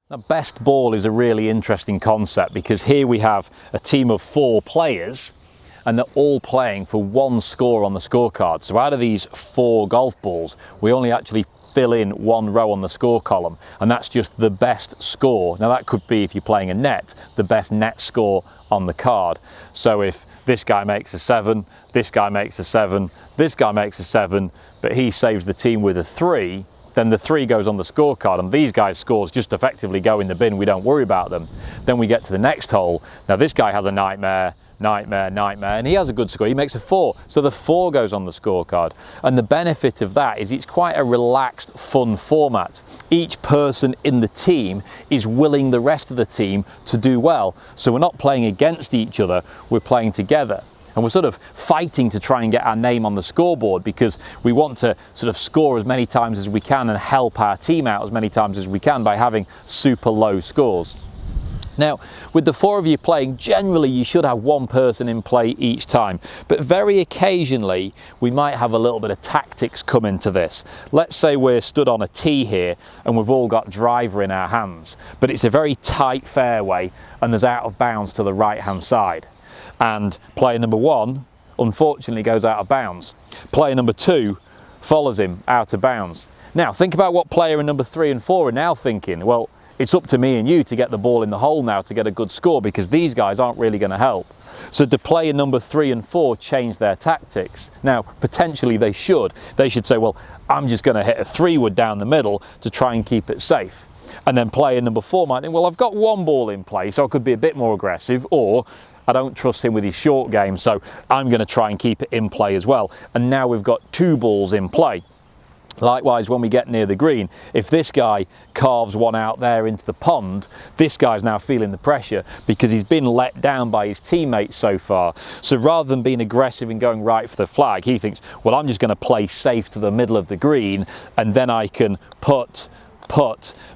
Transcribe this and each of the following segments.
Now, best ball is a really interesting concept because here we have a team of 4 players and they're all playing for 1 score on the scorecard. So out of these 4 golf balls, we only actually fill in 1 row on the score column, and that's just the best score. Now that could be, if you're playing a net, the best net score on the card. So if this guy makes a 7, this guy makes a 7, this guy makes a 7, but he saves the team with a 3, then the 3 goes on the scorecard, and these guys' scores just effectively go in the bin. We don't worry about them. Then we get to the next hole. Now this guy has a nightmare, and he has a good score. He makes a 4, so the 4 goes on the scorecard. And the benefit of that is it's quite a relaxed, fun format. Each person in the team is willing the rest of the team to do well. So we're not playing against each other, we're playing together. And we're sort of fighting to try and get our name on the scoreboard because we want to sort of score as many times as we can and help our team out as many times as we can by having super low scores. Now, with the 4 of you playing, generally you should have 1 person in play each time, but very occasionally we might have a little bit of tactics come into this. Let's say we're stood on a tee here and we've all got driver in our hands, but it's a very tight fairway and there's out of bounds to the right hand side. And player number 1 unfortunately goes out of bounds. Player number 2 follows him out of bounds. Now think about what player in number 3 and 4 are now thinking. Well, it's up to me and you to get the ball in the hole now to get a good score because these guys aren't really going to help. So do player number 3 and 4 change their tactics? Now, potentially they should. They should say, well, I'm just going to hit a 3-wood down the middle to try and keep it safe. And then player number 4 might think, well, I've got 1 ball in play, so I could be a bit more aggressive, or I don't trust him with his short game, so I'm going to try and keep it in play as well. And now we've got 2 balls in play. Likewise, when we get near the green, if this guy carves one out there into the pond, this guy's now feeling the pressure because he's been let down by his teammates so far. So rather than being aggressive and going right for the flag, he thinks, well, I'm just going to play safe to the middle of the green and then I can putt,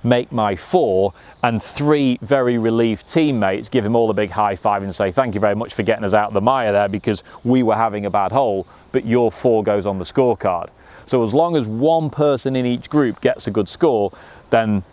make my 4, and 3 very relieved teammates give him all a big high five and say, thank you very much for getting us out of the mire there because we were having a bad hole, but your 4 goes on the scorecard. So as long as 1 person in each group gets a good score, then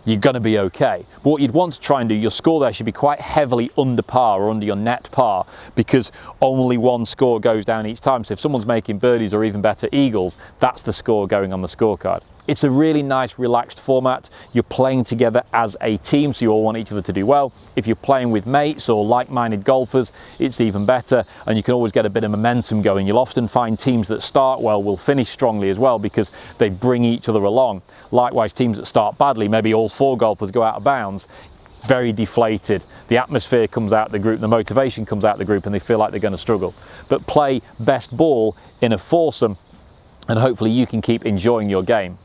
you're going to be okay. But what you'd want to try and do, your score there should be quite heavily under par or under your net par because only 1 score goes down each time. So if someone's making birdies or even better eagles, that's the score going on the scorecard. It's a really nice relaxed format. You're playing together as a team, so you all want each other to do well. If you're playing with mates or like-minded golfers, it's even better, and you can always get a bit of momentum going. You'll often find teams that start well will finish strongly as well because they bring each other along. Likewise, teams that start badly, maybe all 4 golfers go out of bounds, very deflated. The atmosphere comes out of the group, the motivation comes out of the group, and they feel like they're going to struggle. But play best ball in a foursome, and hopefully you can keep enjoying your game.